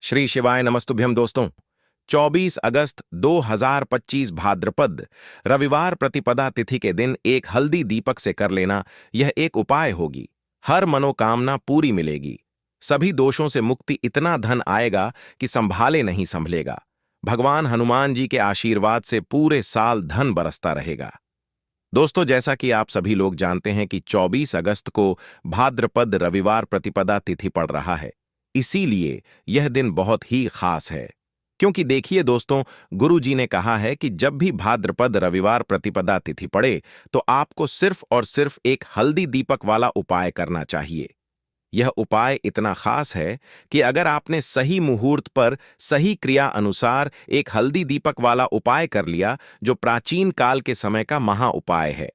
श्री शिवाय नमस्तुभ्यम दोस्तों। 24 अगस्त 2025 भाद्रपद रविवार प्रतिपदा तिथि के दिन एक हल्दी दीपक से कर लेना यह एक उपाय होगी। हर मनोकामना पूरी मिलेगी। सभी दोषों से मुक्ति, इतना धन आएगा कि संभाले नहीं संभलेगा। भगवान हनुमान जी के आशीर्वाद से पूरे साल धन बरसता रहेगा। दोस्तों, जैसा कि आप सभी लोग जानते हैं कि 24 अगस्त को भाद्रपद रविवार प्रतिपदा तिथि पड़ रहा है। इसीलिए यह दिन बहुत ही खास है, क्योंकि देखिए दोस्तों, गुरु जी ने कहा है कि जब भी भाद्रपद रविवार प्रतिपदा तिथि पड़े तो आपको सिर्फ और सिर्फ एक हल्दी दीपक वाला उपाय करना चाहिए। यह उपाय इतना खास है कि अगर आपने सही मुहूर्त पर सही क्रिया अनुसार एक हल्दी दीपक वाला उपाय कर लिया, जो प्राचीन काल के समय का महा उपाय है,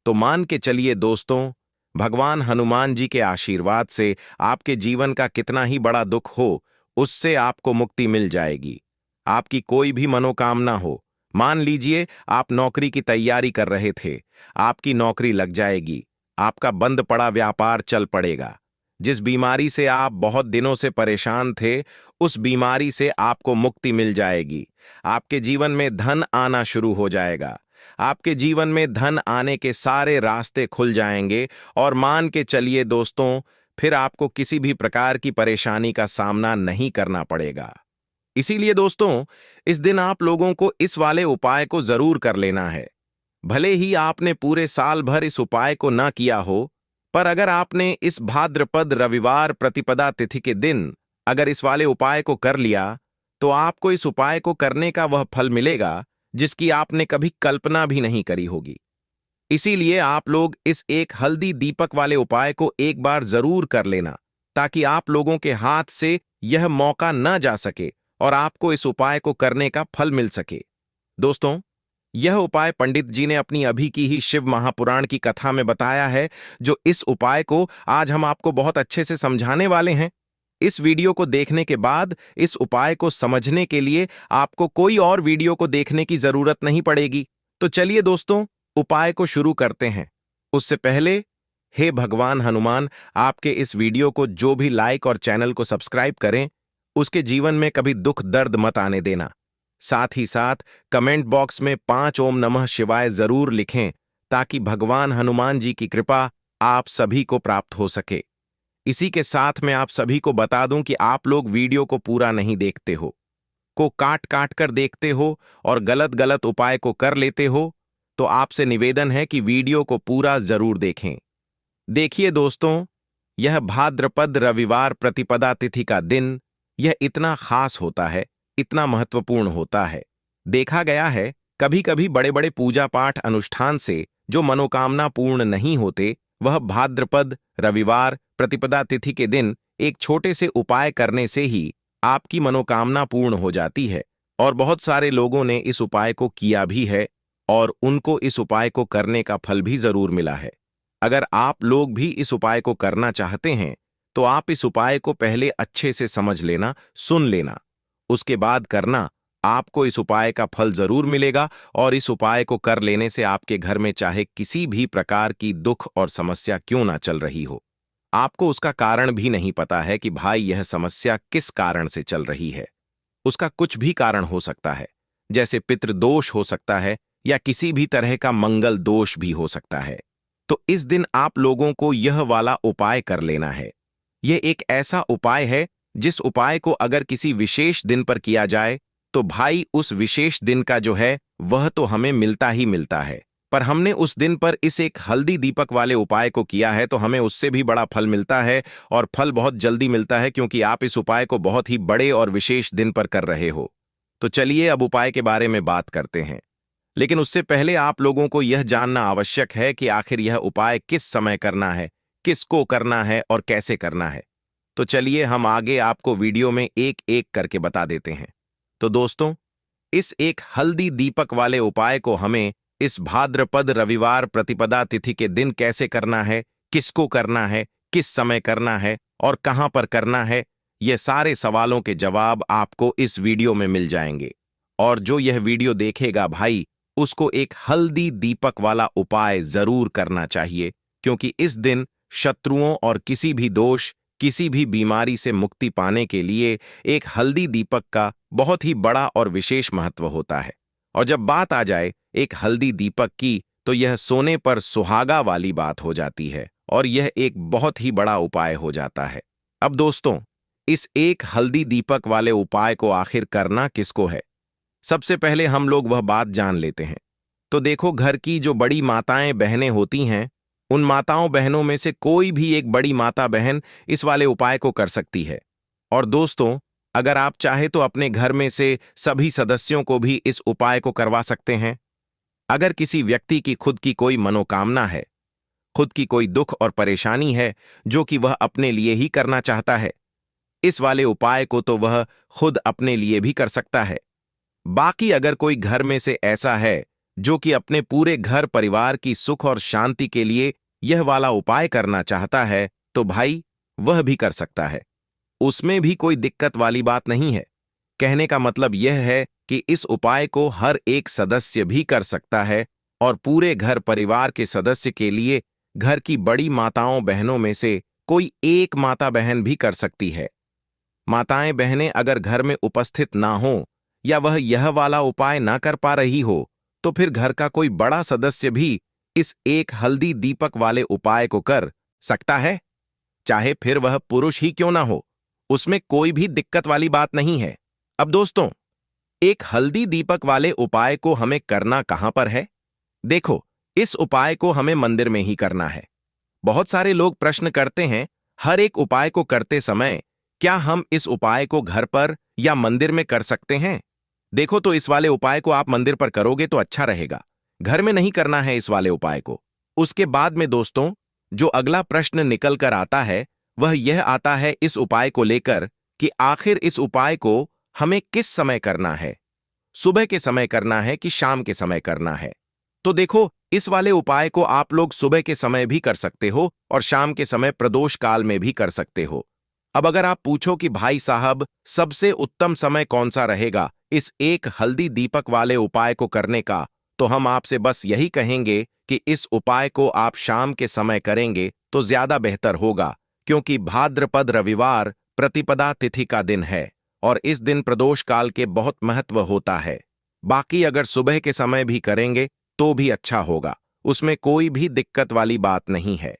तो मान के चलिए दोस्तों, भगवान हनुमान जी के आशीर्वाद से आपके जीवन का कितना ही बड़ा दुख हो, उससे आपको मुक्ति मिल जाएगी। आपकी कोई भी मनोकामना हो, मान लीजिए आप नौकरी की तैयारी कर रहे थे, आपकी नौकरी लग जाएगी। आपका बंद पड़ा व्यापार चल पड़ेगा। जिस बीमारी से आप बहुत दिनों से परेशान थे, उस बीमारी से आपको मुक्ति मिल जाएगी। आपके जीवन में धन आना शुरू हो जाएगा। आपके जीवन में धन आने के सारे रास्ते खुल जाएंगे और मान के चलिए दोस्तों, फिर आपको किसी भी प्रकार की परेशानी का सामना नहीं करना पड़ेगा। इसीलिए दोस्तों, इस दिन आप लोगों को इस वाले उपाय को जरूर कर लेना है। भले ही आपने पूरे साल भर इस उपाय को ना किया हो, पर अगर आपने इस भाद्रपद रविवार प्रतिपदा तिथि के दिन अगर इस वाले उपाय को कर लिया, तो आपको इस उपाय को करने का वह फल मिलेगा जिसकी आपने कभी कल्पना भी नहीं करी होगी। इसीलिए आप लोग इस एक हल्दी दीपक वाले उपाय को एक बार जरूर कर लेना, ताकि आप लोगों के हाथ से यह मौका न जा सके और आपको इस उपाय को करने का फल मिल सके। दोस्तों, यह उपाय पंडित जी ने अपनी अभी की ही शिव महापुराण की कथा में बताया है, जो इस उपाय को आज हम आपको बहुत अच्छे से समझाने वाले हैं। इस वीडियो को देखने के बाद इस उपाय को समझने के लिए आपको कोई और वीडियो को देखने की जरूरत नहीं पड़ेगी। तो चलिए दोस्तों, उपाय को शुरू करते हैं। उससे पहले, हे भगवान हनुमान, आपके इस वीडियो को जो भी लाइक और चैनल को सब्सक्राइब करें, उसके जीवन में कभी दुख दर्द मत आने देना। साथ ही साथ कमेंट बॉक्स में 5 ओम नमः शिवाय जरूर लिखें, ताकि भगवान हनुमान जी की कृपा आप सभी को प्राप्त हो सके। इसी के साथ मैं आप सभी को बता दूं कि आप लोग वीडियो को पूरा नहीं देखते हो, को काट काट कर देखते हो और गलत गलत उपाय को कर लेते हो, तो आपसे निवेदन है कि वीडियो को पूरा जरूर देखें। देखिए दोस्तों, यह भाद्रपद रविवार प्रतिपदा तिथि का दिन यह इतना खास होता है, इतना महत्वपूर्ण होता है। देखा गया है, कभी कभी बड़े बड़े पूजा पाठ अनुष्ठान से जो मनोकामना पूर्ण नहीं होते, वह भाद्रपद रविवार प्रतिपदा तिथि के दिन एक छोटे से उपाय करने से ही आपकी मनोकामना पूर्ण हो जाती है। और बहुत सारे लोगों ने इस उपाय को किया भी है और उनको इस उपाय को करने का फल भी जरूर मिला है। अगर आप लोग भी इस उपाय को करना चाहते हैं, तो आप इस उपाय को पहले अच्छे से समझ लेना, सुन लेना, उसके बाद करना। आपको इस उपाय का फल जरूर मिलेगा और इस उपाय को कर लेने से आपके घर में चाहे किसी भी प्रकार की दुख और समस्या क्यों ना चल रही हो, आपको उसका कारण भी नहीं पता है कि भाई यह समस्या किस कारण से चल रही है। उसका कुछ भी कारण हो सकता है, जैसे पितृदोष हो सकता है या किसी भी तरह का मंगल दोष भी हो सकता है। तो इस दिन आप लोगों को यह वाला उपाय कर लेना है। यह एक ऐसा उपाय है जिस उपाय को अगर किसी विशेष दिन पर किया जाए, तो भाई उस विशेष दिन का जो है वह तो हमें मिलता ही मिलता है, पर हमने उस दिन पर इस एक हल्दी दीपक वाले उपाय को किया है तो हमें उससे भी बड़ा फल मिलता है, और फल बहुत जल्दी मिलता है, क्योंकि आप इस उपाय को बहुत ही बड़े और विशेष दिन पर कर रहे हो। तो चलिए अब उपाय के बारे में बात करते हैं। लेकिन उससे पहले आप लोगों को यह जानना आवश्यक है कि आखिर यह उपाय किस समय करना है, किसको करना है और कैसे करना है। तो चलिए हम आगे आपको वीडियो में एक एक करके बता देते हैं। तो दोस्तों, इस एक हल्दी दीपक वाले उपाय को हमें इस भाद्रपद रविवार प्रतिपदा तिथि के दिन कैसे करना है, किसको करना है, किस समय करना है और कहां पर करना है, ये सारे सवालों के जवाब आपको इस वीडियो में मिल जाएंगे। और जो यह वीडियो देखेगा भाई, उसको एक हल्दी दीपक वाला उपाय जरूर करना चाहिए, क्योंकि इस दिन शत्रुओं और किसी भी दोष, किसी भी बीमारी से मुक्ति पाने के लिए एक हल्दी दीपक का बहुत ही बड़ा और विशेष महत्व होता है। और जब बात आ जाए एक हल्दी दीपक की, तो यह सोने पर सुहागा वाली बात हो जाती है और यह एक बहुत ही बड़ा उपाय हो जाता है। अब दोस्तों, इस एक हल्दी दीपक वाले उपाय को आखिर करना किसको है? सबसे पहले हम लोग वह बात जान लेते हैं। तो देखो, घर की जो बड़ी माताएं बहनें होती हैं, उन माताओं बहनों में से कोई भी एक बड़ी माता बहन इस वाले उपाय को कर सकती है। और दोस्तों, अगर आप चाहे तो अपने घर में से सभी सदस्यों को भी इस उपाय को करवा सकते हैं। अगर किसी व्यक्ति की खुद की कोई मनोकामना है, खुद की कोई दुख और परेशानी है जो कि वह अपने लिए ही करना चाहता है, इस वाले उपाय को तो वह खुद अपने लिए भी कर सकता है। बाकी अगर कोई घर में से ऐसा है जो कि अपने पूरे घर परिवार की सुख और शांति के लिए यह वाला उपाय करना चाहता है, तो भाई वह भी कर सकता है। उसमें भी कोई दिक्कत वाली बात नहीं है। कहने का मतलब यह है कि इस उपाय को हर एक सदस्य भी कर सकता है और पूरे घर परिवार के सदस्य के लिए घर की बड़ी माताओं बहनों में से कोई एक माता बहन भी कर सकती है। माताएं बहनें अगर घर में उपस्थित ना हो या वह यह वाला उपाय ना कर पा रही हो, तो फिर घर का कोई बड़ा सदस्य भी इस एक हल्दी दीपक वाले उपाय को कर सकता है, चाहे फिर वह पुरुष ही क्यों ना हो। उसमें कोई भी दिक्कत वाली बात नहीं है। अब दोस्तों, एक हल्दी दीपक वाले उपाय को हमें करना कहां पर है? देखो, इस उपाय को हमें मंदिर में ही करना है। बहुत सारे लोग प्रश्न करते हैं, हर एक उपाय को करते समय क्या हम इस उपाय को घर पर या मंदिर में कर सकते हैं? देखो, तो इस वाले उपाय को आप मंदिर पर करोगे तो अच्छा रहेगा। घर में नहीं करना है इस वाले उपाय को। उसके बाद में दोस्तों, जो अगला प्रश्न निकल कर आता है वह यह आता है इस उपाय को लेकर कि आखिर इस उपाय को हमें किस समय करना है? सुबह के समय करना है कि शाम के समय करना है? तो देखो, इस वाले उपाय को आप लोग सुबह के समय भी कर सकते हो और शाम के समय प्रदोष काल में भी कर सकते हो। अब अगर आप पूछो कि भाई साहब, सबसे उत्तम समय कौन सा रहेगा इस एक हल्दी दीपक वाले उपाय को करने का, तो हम आपसे बस यही कहेंगे कि इस उपाय को आप शाम के समय करेंगे तो ज्यादा बेहतर होगा, क्योंकि भाद्रपद रविवार प्रतिपदा तिथि का दिन है और इस दिन प्रदोष काल के बहुत महत्व होता है। बाकी अगर सुबह के समय भी करेंगे तो भी अच्छा होगा, उसमें कोई भी दिक्कत वाली बात नहीं है।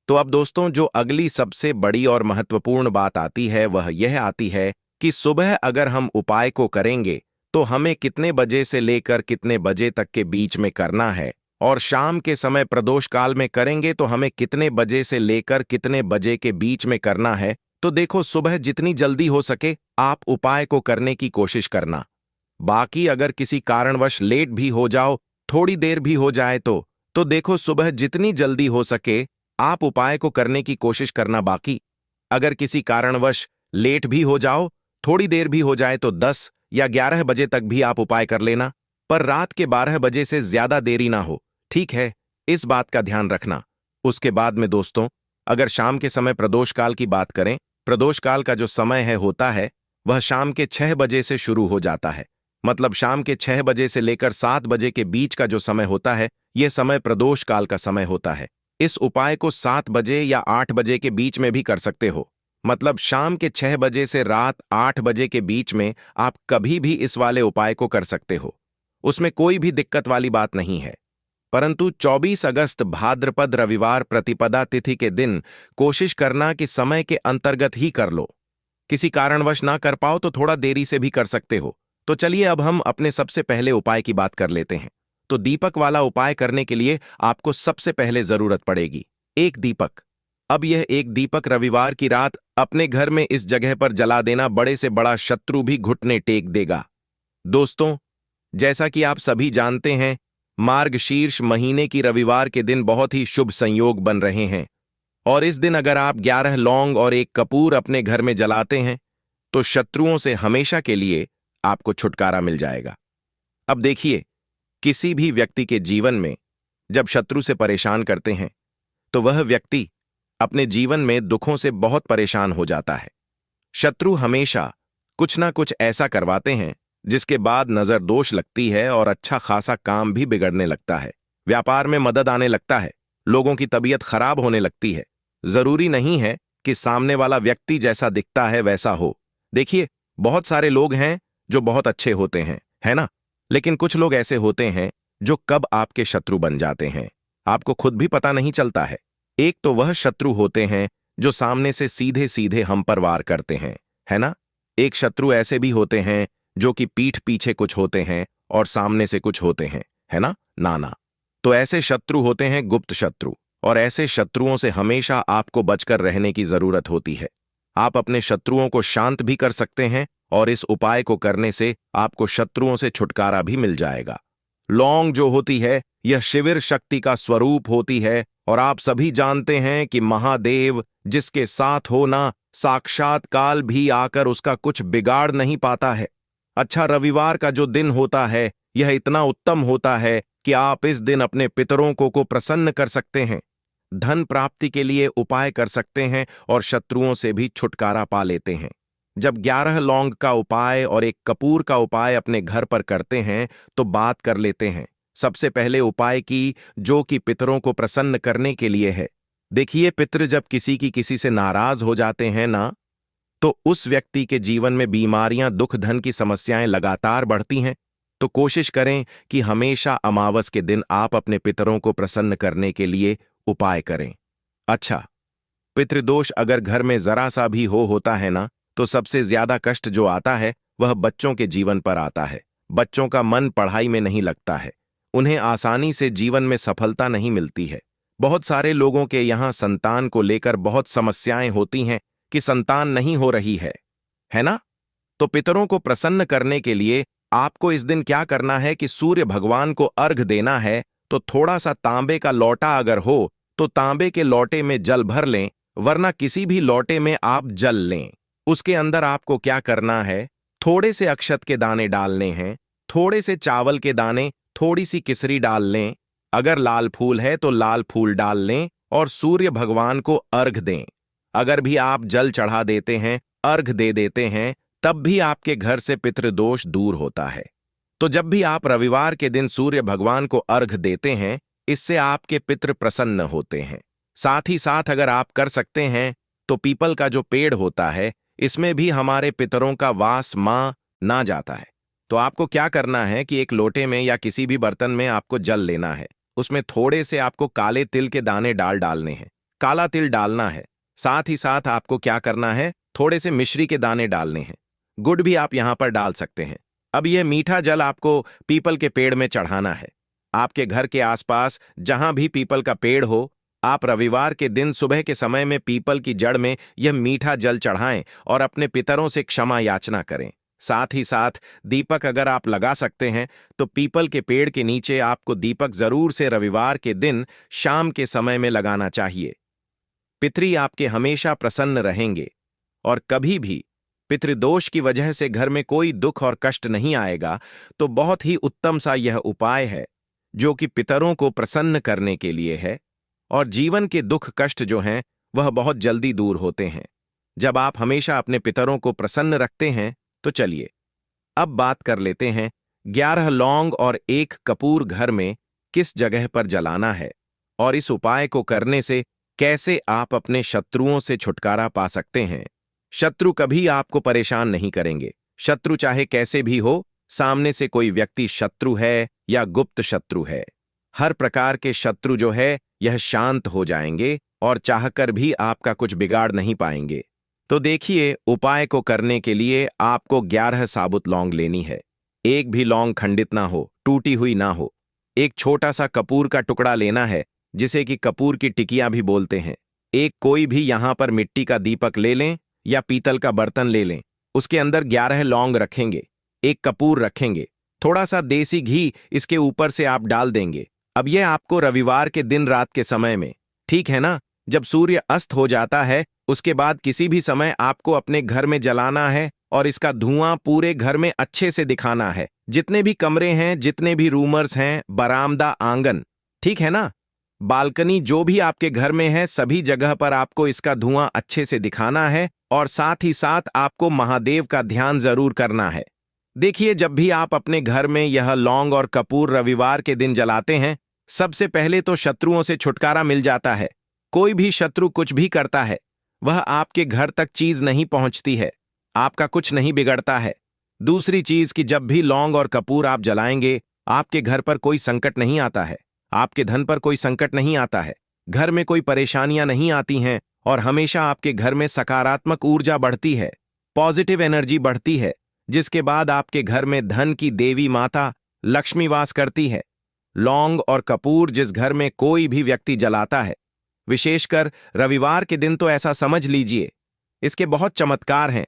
तो अब दोस्तों, जो अगली सबसे बड़ी और महत्वपूर्ण बात आती है वह यह आती है कि सुबह अगर हम उपाय को करेंगे तो हमें कितने बजे से लेकर कितने बजे तक के बीच में करना है, और शाम के समय प्रदोष काल में करेंगे तो हमें कितने बजे से लेकर कितने बजे के बीच में करना है। तो देखो, सुबह जितनी जल्दी हो सके आप उपाय को करने की कोशिश करना। बाकी अगर किसी कारणवश लेट भी हो जाओ, थोड़ी देर भी हो जाए तो देखो, सुबह जितनी जल्दी हो सके आप उपाय को करने की कोशिश करना। बाकी अगर किसी कारणवश लेट भी हो जाओ, थोड़ी देर भी हो जाए, तो 10 या 11 बजे तक भी आप उपाय कर लेना, पर रात के 12 बजे से ज्यादा देरी ना हो, ठीक है? इस बात का ध्यान रखना। उसके बाद में दोस्तों, अगर शाम के समय प्रदोष काल की बात करें, प्रदोष काल का जो समय होता है वह शाम के 6 बजे से शुरू हो जाता है। मतलब शाम के 6 बजे से लेकर 7 बजे के बीच का जो समय होता है, यह समय प्रदोष काल का समय होता है। इस उपाय को 7 बजे या 8 बजे के बीच में भी कर सकते हो। मतलब शाम के 6 बजे से रात 8 बजे के बीच में आप कभी भी इस वाले उपाय को कर सकते हो, उसमें कोई भी दिक्कत वाली बात नहीं है। परंतु 24 अगस्त भाद्रपद रविवार प्रतिपदा तिथि के दिन कोशिश करना कि समय के अंतर्गत ही कर लो। किसी कारणवश ना कर पाओ तो थोड़ा देरी से भी कर सकते हो। तो चलिए अब हम अपने सबसे पहले उपाय की बात कर लेते हैं। तो दीपक वाला उपाय करने के लिए आपको सबसे पहले जरूरत पड़ेगी एक दीपक। अब यह एक दीपक रविवार की रात अपने घर में इस जगह पर जला देना, बड़े से बड़ा शत्रु भी घुटने टेक देगा। दोस्तों, जैसा कि आप सभी जानते हैं, मार्गशीर्ष महीने की रविवार के दिन बहुत ही शुभ संयोग बन रहे हैं और इस दिन अगर आप 11 लौंग और एक कपूर अपने घर में जलाते हैं तो शत्रुओं से हमेशा के लिए आपको छुटकारा मिल जाएगा। अब देखिए, किसी भी व्यक्ति के जीवन में जब शत्रु से परेशान करते हैं तो वह व्यक्ति अपने जीवन में दुखों से बहुत परेशान हो जाता है। शत्रु हमेशा कुछ ना कुछ ऐसा करवाते हैं जिसके बाद नजर दोष लगती है और अच्छा खासा काम भी बिगड़ने लगता है, व्यापार में मदद आने लगता है, लोगों की तबीयत खराब होने लगती है। जरूरी नहीं है कि सामने वाला व्यक्ति जैसा दिखता है वैसा हो। देखिए, बहुत सारे लोग हैं जो बहुत अच्छे होते हैं, है ना? लेकिन कुछ लोग ऐसे होते हैं जो कब आपके शत्रु बन जाते हैं, आपको खुद भी पता नहीं चलता है। एक तो वह शत्रु होते हैं जो सामने से सीधे सीधे हम पर वार करते हैं, है ना? एक शत्रु ऐसे भी होते हैं जो कि पीठ पीछे कुछ होते हैं और सामने से कुछ होते हैं, है ना? नाना। तो ऐसे शत्रु होते हैं गुप्त शत्रु, और ऐसे शत्रुओं से हमेशा आपको बचकर रहने की जरूरत होती है। आप अपने शत्रुओं को शांत भी कर सकते हैं और इस उपाय को करने से आपको शत्रुओं से छुटकारा भी मिल जाएगा। लौंग जो होती है यह शिविर शक्ति का स्वरूप होती है, और आप सभी जानते हैं कि महादेव जिसके साथ हो ना, साक्षात काल भी आकर उसका कुछ बिगाड़ नहीं पाता है। अच्छा, रविवार का जो दिन होता है यह इतना उत्तम होता है कि आप इस दिन अपने पितरों को प्रसन्न कर सकते हैं, धन प्राप्ति के लिए उपाय कर सकते हैं और शत्रुओं से भी छुटकारा पा लेते हैं। जब 11 लौंग का उपाय और एक कपूर का उपाय अपने घर पर करते हैं तो बात कर लेते हैं सबसे पहले उपाय की, जो कि पितरों को प्रसन्न करने के लिए है। देखिए, पितृ जब किसी से नाराज हो जाते हैं ना, तो उस व्यक्ति के जीवन में बीमारियां, दुख, धन की समस्याएं लगातार बढ़ती हैं। तो कोशिश करें कि हमेशा अमावस के दिन आप अपने पितरों को प्रसन्न करने के लिए उपाय करें। अच्छा, पितृदोष अगर घर में जरा सा भी होता है ना, तो सबसे ज्यादा कष्ट जो आता है वह बच्चों के जीवन पर आता है। बच्चों का मन पढ़ाई में नहीं लगता है, उन्हें आसानी से जीवन में सफलता नहीं मिलती है। बहुत सारे लोगों के यहाँ संतान को लेकर बहुत समस्याएं होती हैं कि संतान नहीं हो रही है ना? तो पितरों को प्रसन्न करने के लिए आपको इस दिन क्या करना है कि सूर्य भगवान को अर्घ देना है। तो थोड़ा सा तांबे का लोटा अगर हो तो तांबे के लोटे में जल भर लें, वरना किसी भी लोटे में आप जल लें। उसके अंदर आपको क्या करना है, थोड़े से अक्षत के दाने डालने हैं, थोड़े से चावल के दाने, थोड़ी सी किसरी डाल लें, अगर लाल फूल है तो लाल फूल डाल लें और सूर्य भगवान को अर्घ दें। अगर भी आप जल चढ़ा देते हैं, अर्घ दे देते हैं, तब भी आपके घर से पितृदोष दूर होता है। तो जब भी आप रविवार के दिन सूर्य भगवान को अर्घ देते हैं, इससे आपके पितृ प्रसन्न होते हैं। साथ ही साथ अगर आप कर सकते हैं तो पीपल का जो पेड़ होता है, इसमें भी हमारे पितरों का वास मां ना जाता है। तो आपको क्या करना है कि एक लोटे में या किसी भी बर्तन में आपको जल लेना है, उसमें थोड़े से आपको काले तिल के दाने डालने हैं, काला तिल डालना है। साथ ही साथ आपको क्या करना है, थोड़े से मिश्री के दाने डालने हैं, गुड़ भी आप यहां पर डाल सकते हैं। अब यह मीठा जल आपको पीपल के पेड़ में चढ़ाना है। आपके घर के आसपास जहां भी पीपल का पेड़ हो, आप रविवार के दिन सुबह के समय में पीपल की जड़ में यह मीठा जल चढ़ाएं और अपने पितरों से क्षमा याचना करें। साथ ही साथ दीपक अगर आप लगा सकते हैं तो पीपल के पेड़ के नीचे आपको दीपक जरूर से रविवार के दिन शाम के समय में लगाना चाहिए। पितरी आपके हमेशा प्रसन्न रहेंगे और कभी भी पितृदोष की वजह से घर में कोई दुख और कष्ट नहीं आएगा। तो बहुत ही उत्तम सा यह उपाय है जो कि पितरों को प्रसन्न करने के लिए है, और जीवन के दुख कष्ट जो हैं वह बहुत जल्दी दूर होते हैं जब आप हमेशा अपने पितरों को प्रसन्न रखते हैं। तो चलिए अब बात कर लेते हैं 11 लौंग और 1 कपूर घर में किस जगह पर जलाना है, और इस उपाय को करने से कैसे आप अपने शत्रुओं से छुटकारा पा सकते हैं। शत्रु कभी आपको परेशान नहीं करेंगे। शत्रु चाहे कैसे भी हो, सामने से कोई व्यक्ति शत्रु है या गुप्त शत्रु है, हर प्रकार के शत्रु जो है यह शांत हो जाएंगे और चाहकर भी आपका कुछ बिगाड़ नहीं पाएंगे। तो देखिए, उपाय को करने के लिए आपको 11 साबुत लौंग लेनी है। एक भी लौंग खंडित ना हो, टूटी हुई ना हो। एक छोटा सा कपूर का टुकड़ा लेना है, जिसे कि कपूर की टिकिया भी बोलते हैं। एक कोई भी यहां पर मिट्टी का दीपक ले लें या पीतल का बर्तन ले लें, उसके अंदर 11 लौंग रखेंगे, एक कपूर रखेंगे, थोड़ा सा देसी घी इसके ऊपर से आप डाल देंगे। अब यह आपको रविवार के दिन रात के समय में, ठीक है ना, जब सूर्य अस्त हो जाता है उसके बाद किसी भी समय आपको अपने घर में जलाना है और इसका धुआं पूरे घर में अच्छे से दिखाना है। जितने भी कमरे हैं, जितने भी रूमर्स हैं, बरामदा, आंगन, ठीक है ना, बालकनी, जो भी आपके घर में है, सभी जगह पर आपको इसका धुआं अच्छे से दिखाना है। और साथ ही साथ आपको महादेव का ध्यान जरूर करना है। देखिए, जब भी आप अपने घर में यह लौंग और कपूर रविवार के दिन जलाते हैं, सबसे पहले तो शत्रुओं से छुटकारा मिल जाता है। कोई भी शत्रु कुछ भी करता है, वह आपके घर तक चीज नहीं पहुंचती है, आपका कुछ नहीं बिगड़ता है। दूसरी चीज कि जब भी लौंग और कपूर आप जलाएंगे, आपके घर पर कोई संकट नहीं आता है, आपके धन पर कोई संकट नहीं आता है, घर में कोई परेशानियां नहीं आती हैं और हमेशा आपके घर में सकारात्मक ऊर्जा बढ़ती है, पॉजिटिव एनर्जी बढ़ती है, जिसके बाद आपके घर में धन की देवी माता लक्ष्मी वास करती है। लौंग और कपूर जिस घर में कोई भी व्यक्ति जलाता है, विशेषकर रविवार के दिन, तो ऐसा समझ लीजिए इसके बहुत चमत्कार हैं,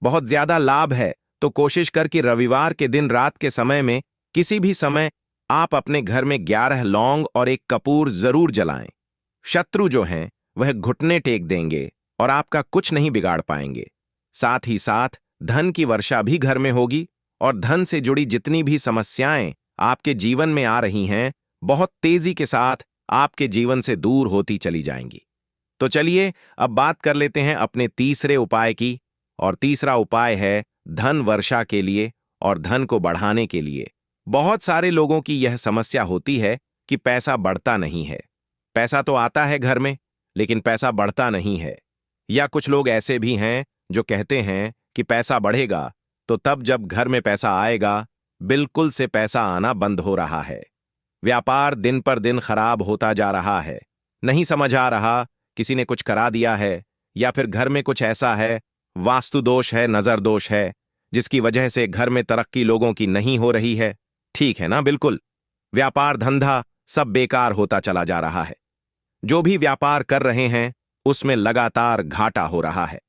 बहुत ज्यादा लाभ है। तो कोशिश कर कि रविवार के दिन रात के समय में किसी भी समय आप अपने घर में 11 लौंग और एक कपूर जरूर जलाएं। शत्रु जो हैं वह घुटने टेक देंगे और आपका कुछ नहीं बिगाड़ पाएंगे। साथ ही साथ धन की वर्षा भी घर में होगी और धन से जुड़ी जितनी भी समस्याएं आपके जीवन में आ रही हैं, बहुत तेजी के साथ आपके जीवन से दूर होती चली जाएंगी। तो चलिए अब बात कर लेते हैं अपने तीसरे उपाय की, और तीसरा उपाय है धन वर्षा के लिए और धन को बढ़ाने के लिए। बहुत सारे लोगों की यह समस्या होती है कि पैसा बढ़ता नहीं है। पैसा तो आता है घर में, लेकिन पैसा बढ़ता नहीं है। या कुछ लोग ऐसे भी हैं जो कहते हैं कि पैसा बढ़ेगा, तो तब जब घर में पैसा आएगा, बिल्कुल से पैसा आना बंद हो रहा है। व्यापार दिन पर दिन खराब होता जा रहा है। नहीं समझ आ रहा, किसी ने कुछ करा दिया है या फिर घर में कुछ ऐसा है, वास्तु दोष है, नजर दोष है, जिसकी वजह से घर में तरक्की लोगों की नहीं हो रही है। ठीक है ना? बिल्कुल। व्यापार धंधा सब बेकार होता चला जा रहा है। जो भी व्यापार कर रहे हैं उसमें लगातार घाटा हो रहा है।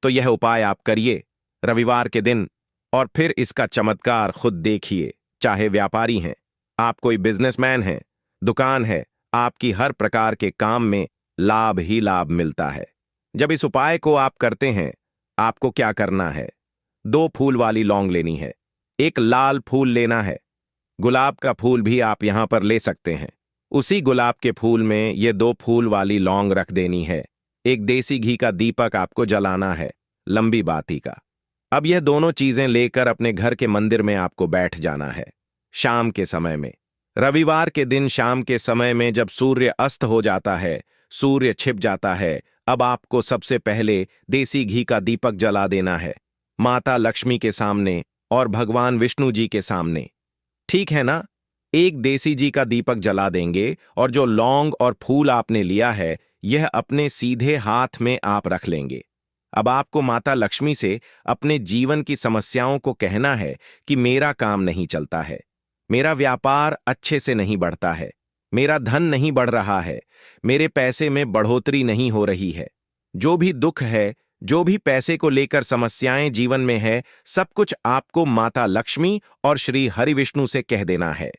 तो यह उपाय आप करिए रविवार के दिन, और फिर इसका चमत्कार खुद देखिए। चाहे व्यापारी हैं, आप कोई बिजनेसमैन हैं, दुकान है, आपकी हर प्रकार के काम में लाभ ही लाभ मिलता है। जब इस उपाय को आप करते हैं, आपको क्या करना है? 2 फूल वाली लौंग लेनी है, एक लाल फूल लेना है, गुलाब का फूल भी आप यहां पर ले सकते हैं। उसी गुलाब के फूल में ये 2 फूल वाली लौंग रख देनी है। एक देसी घी का दीपक आपको जलाना है, लंबी बाती का। अब यह दोनों चीजें लेकर अपने घर के मंदिर में आपको बैठ जाना है। शाम के समय में, रविवार के दिन शाम के समय में जब सूर्य अस्त हो जाता है, सूर्य छिप जाता है, अब आपको सबसे पहले देसी घी का दीपक जला देना है, माता लक्ष्मी के सामने और भगवान विष्णु जी के सामने। ठीक है ना? एक देसी घी का दीपक जला देंगे और जो लौंग और फूल आपने लिया है, यह अपने सीधे हाथ में आप रख लेंगे। अब आपको माता लक्ष्मी से अपने जीवन की समस्याओं को कहना है कि मेरा काम नहीं चलता है, मेरा व्यापार अच्छे से नहीं बढ़ता है, मेरा धन नहीं बढ़ रहा है, मेरे पैसे में बढ़ोतरी नहीं हो रही है। जो भी दुख है, जो भी पैसे को लेकर समस्याएं जीवन में है, सब कुछ आपको माता लक्ष्मी और श्री हरि विष्णु से कह देना है।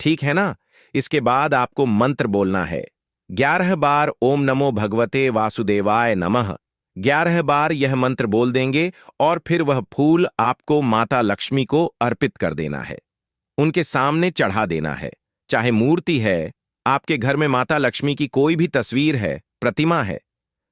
ठीक है ना? इसके बाद आपको मंत्र बोलना है। 11 बार ओम नमो भगवते वासुदेवाय नमः। 11 बार यह मंत्र बोल देंगे और फिर वह फूल आपको माता लक्ष्मी को अर्पित कर देना है, उनके सामने चढ़ा देना है। चाहे मूर्ति है, आपके घर में माता लक्ष्मी की कोई भी तस्वीर है, प्रतिमा है,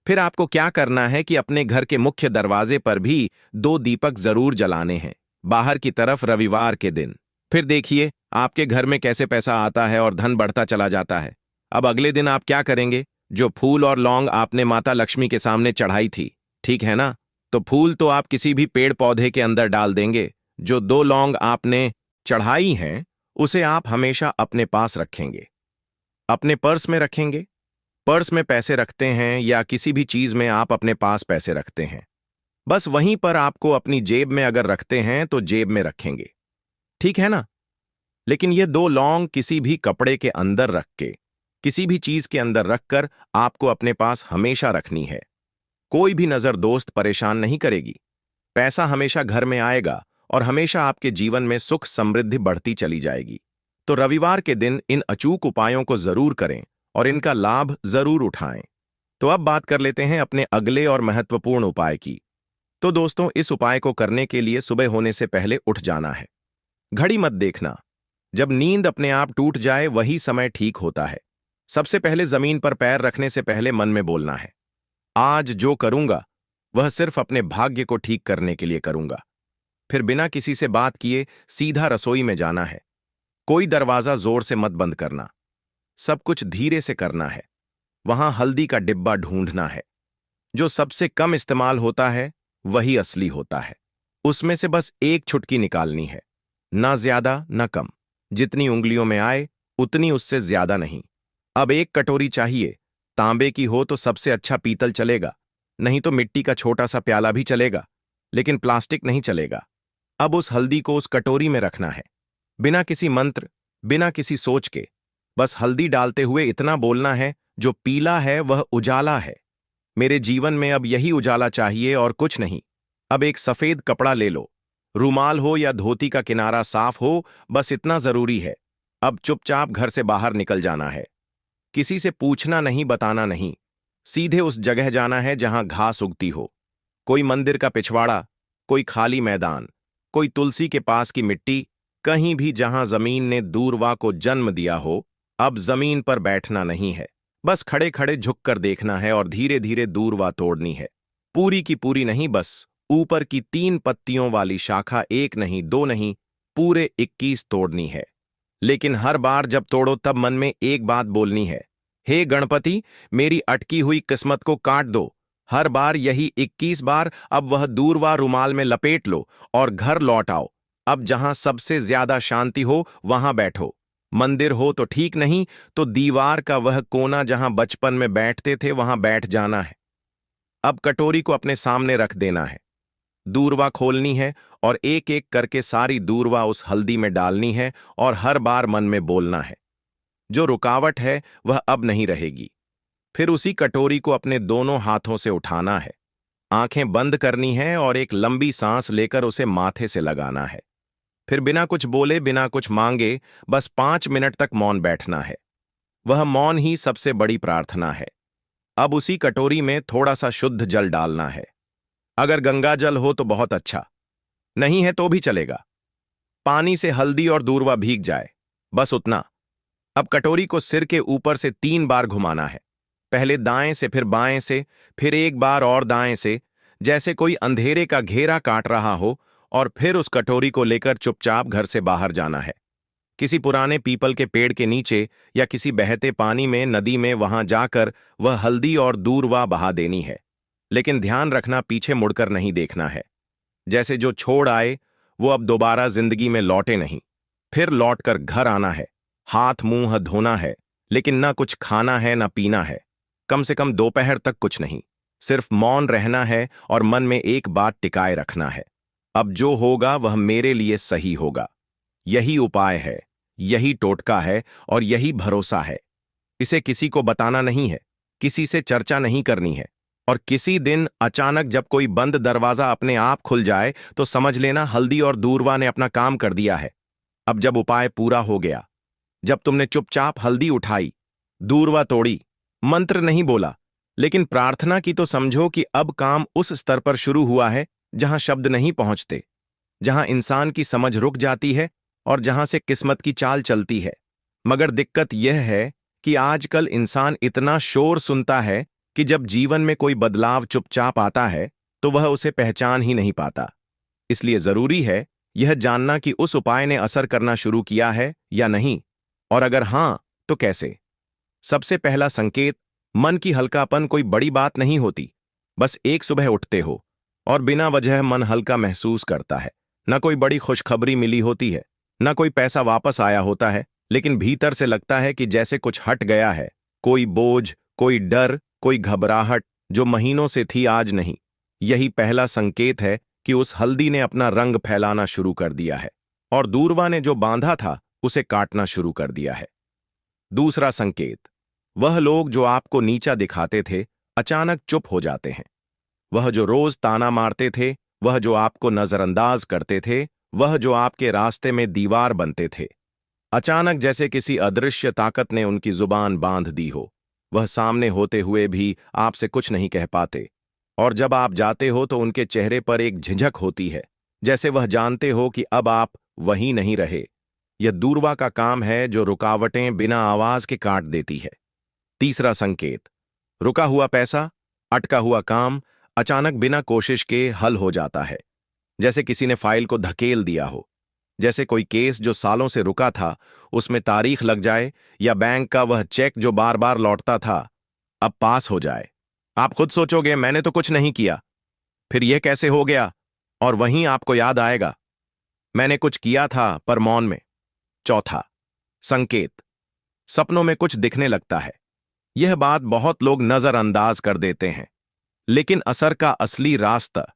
फिर आपको क्या करना है कि अपने घर के मुख्य दरवाजे पर भी 2 दीपक जरूर जलाने हैं, बाहर की तरफ रविवार के दिन। फिर देखिए आपके घर में कैसे पैसा आता है और धन बढ़ता चला जाता है। अब अगले दिन आप क्या करेंगे? जो फूल और लौंग आपने माता लक्ष्मी के सामने चढ़ाई थी, ठीक है ना, तो फूल तो आप किसी भी पेड़ पौधे के अंदर डाल देंगे। जो 2 लौंग आपने चढ़ाई हैं उसे आप हमेशा अपने पास रखेंगे, अपने पर्स में रखेंगे। पर्स में पैसे रखते हैं या किसी भी चीज में आप अपने पास पैसे रखते हैं, बस वहीं पर आपको अपनी जेब में अगर रखते हैं तो जेब में रखेंगे, ठीक है ना। लेकिन ये 2 लौंग किसी भी कपड़े के अंदर रख के, किसी भी चीज के अंदर रखकर आपको अपने पास हमेशा रखनी है। कोई भी नजर दोस्त परेशान नहीं करेगी। पैसा हमेशा घर में आएगा और हमेशा आपके जीवन में सुख समृद्धि बढ़ती चली जाएगी। तो रविवार के दिन इन अचूक उपायों को जरूर करें और इनका लाभ जरूर उठाएं। तो अब बात कर लेते हैं अपने अगले और महत्वपूर्ण उपाय की। तो दोस्तों, इस उपाय को करने के लिए सुबह होने से पहले उठ जाना है। घड़ी मत देखना, जब नींद अपने आप टूट जाए वही समय ठीक होता है। सबसे पहले जमीन पर पैर रखने से पहले मन में बोलना है, आज जो करूंगा वह सिर्फ अपने भाग्य को ठीक करने के लिए करूंगा। फिर बिना किसी से बात किए सीधा रसोई में जाना है। कोई दरवाजा जोर से मत बंद करना, सब कुछ धीरे से करना है। वहां हल्दी का डिब्बा ढूंढना है, जो सबसे कम इस्तेमाल होता है वही असली होता है। उसमें से बस एक चुटकी निकालनी है, ना ज्यादा ना कम। जितनी उंगलियों में आए उतनी, उससे ज्यादा नहीं। अब एक कटोरी चाहिए। तांबे की हो तो सबसे अच्छा पीतल चलेगा, नहीं तो मिट्टी का छोटा सा प्याला भी चलेगा, लेकिन प्लास्टिक नहीं चलेगा। अब उस हल्दी को उस कटोरी में रखना है, बिना किसी मंत्र, बिना किसी सोच के। बस हल्दी डालते हुए इतना बोलना है, जो पीला है वह उजाला है। मेरे जीवन में अब यही उजाला चाहिए और कुछ नहीं। अब एक सफेद कपड़ा ले लो, रूमाल हो या धोती का किनारा साफ हो, बस इतना जरूरी है। अब चुपचाप घर से बाहर निकल जाना है। किसी से पूछना नहीं, बताना नहीं। सीधे उस जगह जाना है जहां घास उगती हो। कोई मंदिर का पिछवाड़ा, कोई खाली मैदान, कोई तुलसी के पास की मिट्टी, कहीं भी जहां जमीन ने दूरवा को जन्म दिया हो। अब जमीन पर बैठना नहीं है, बस खड़े खड़े झुककर देखना है और धीरे धीरे दूरवा तोड़नी है। पूरी की पूरी नहीं, बस ऊपर की 3 पत्तियों वाली शाखा, एक नहीं दो नहीं, पूरे 21 तोड़नी है। लेकिन हर बार जब तोड़ो तब मन में एक बात बोलनी है, हे गणपति, मेरी अटकी हुई किस्मत को काट दो। हर बार यही 21 बार। अब वह दूरवा रुमाल में लपेट लो और घर लौट आओ। अब जहां सबसे ज्यादा शांति हो वहां बैठो। मंदिर हो तो ठीक, नहीं तो दीवार का वह कोना जहां बचपन में बैठते थे वहां बैठ जाना है। अब कटोरी को अपने सामने रख देना है, दूरवा खोलनी है और एक एक करके सारी दूरवा उस हल्दी में डालनी है और हर बार मन में बोलना है, जो रुकावट है वह अब नहीं रहेगी। फिर उसी कटोरी को अपने दोनों हाथों से उठाना है, आंखें बंद करनी है और एक लंबी सांस लेकर उसे माथे से लगाना है। फिर बिना कुछ बोले, बिना कुछ मांगे, बस 5 मिनट तक मौन बैठना है। वह मौन ही सबसे बड़ी प्रार्थना है। अब उसी कटोरी में थोड़ा सा शुद्ध जल डालना है। अगर गंगा जल हो तो बहुत अच्छा, नहीं है तो भी चलेगा। पानी से हल्दी और दूरवा भीग जाए, बस उतना। अब कटोरी को सिर के ऊपर से 3 बार घुमाना है, पहले दाएं से, फिर बाएं से, फिर एक बार और दाएं से, जैसे कोई अंधेरे का घेरा काट रहा हो। और फिर उस कटोरी को लेकर चुपचाप घर से बाहर जाना है, किसी पुराने पीपल के पेड़ के नीचे या किसी बहते पानी में, नदी में, वहां जाकर वह हल्दी और दूरवा बहा देनी है। लेकिन ध्यान रखना, पीछे मुड़कर नहीं देखना है। जैसे जो छोड़ आए वो अब दोबारा जिंदगी में लौटे नहीं। फिर लौटकर घर आना है, हाथ मुंह धोना है, लेकिन ना कुछ खाना है ना पीना है। कम से कम दोपहर तक कुछ नहीं, सिर्फ मौन रहना है और मन में एक बात टिकाए रखना है, अब जो होगा वह मेरे लिए सही होगा। यही उपाय है, यही टोटका है और यही भरोसा है। इसे किसी को बताना नहीं है, किसी से चर्चा नहीं करनी है। और किसी दिन अचानक जब कोई बंद दरवाजा अपने आप खुल जाए तो समझ लेना हल्दी और दूरवा ने अपना काम कर दिया है। अब जब उपाय पूरा हो गया, जब तुमने चुपचाप हल्दी उठाई, दूरवा तोड़ी, मंत्र नहीं बोला, लेकिन प्रार्थना की, तो समझो कि अब काम उस स्तर पर शुरू हुआ है जहां शब्द नहीं पहुंचते, जहां इंसान की समझ रुक जाती है और जहां से किस्मत की चाल चलती है। मगर दिक्कत यह है कि आजकल इंसान इतना शोर सुनता है कि जब जीवन में कोई बदलाव चुपचाप आता है तो वह उसे पहचान ही नहीं पाता। इसलिए जरूरी है यह जानना कि उस उपाय ने असर करना शुरू किया है या नहीं, और अगर हां तो कैसे। सबसे पहला संकेत, मन की हल्कापन। कोई बड़ी बात नहीं होती, बस एक सुबह उठते हो और बिना वजह मन हल्का महसूस करता है। न कोई बड़ी खुशखबरी मिली होती है, न कोई पैसा वापस आया होता है, लेकिन भीतर से लगता है कि जैसे कुछ हट गया है। कोई बोझ, कोई डर, कोई घबराहट जो महीनों से थी आज नहीं। यही पहला संकेत है कि उस हल्दी ने अपना रंग फैलाना शुरू कर दिया है और दूरवा ने जो बांधा था उसे काटना शुरू कर दिया है। दूसरा संकेत, वह लोग जो आपको नीचा दिखाते थे अचानक चुप हो जाते हैं। वह जो रोज ताना मारते थे, वह जो आपको नजरअंदाज करते थे, वह जो आपके रास्ते में दीवार बनते थे, अचानक जैसे किसी अदृश्य ताकत ने उनकी जुबान बांध दी हो। वह सामने होते हुए भी आपसे कुछ नहीं कह पाते, और जब आप जाते हो तो उनके चेहरे पर एक झिझक होती है, जैसे वह जानते हो कि अब आप वहीं नहीं रहे। यह दूरवा का काम है जो रुकावटें बिना आवाज के काट देती है। तीसरा संकेत, रुका हुआ पैसा, अटका हुआ काम अचानक बिना कोशिश के हल हो जाता है, जैसे किसी ने फाइल को धकेल दिया हो। जैसे कोई केस जो सालों से रुका था उसमें तारीख लग जाए, या बैंक का वह चेक जो बार बार लौटता था अब पास हो जाए। आप खुद सोचोगे मैंने तो कुछ नहीं किया, फिर यह कैसे हो गया, और वहीं आपको याद आएगा मैंने कुछ किया था पर मौन में। चौथा, संकेत। सपनों में कुछ दिखने लगता है। यह बात बहुत लोग नजरअंदाज कर देते हैं, लेकिन असर का असली रास्ता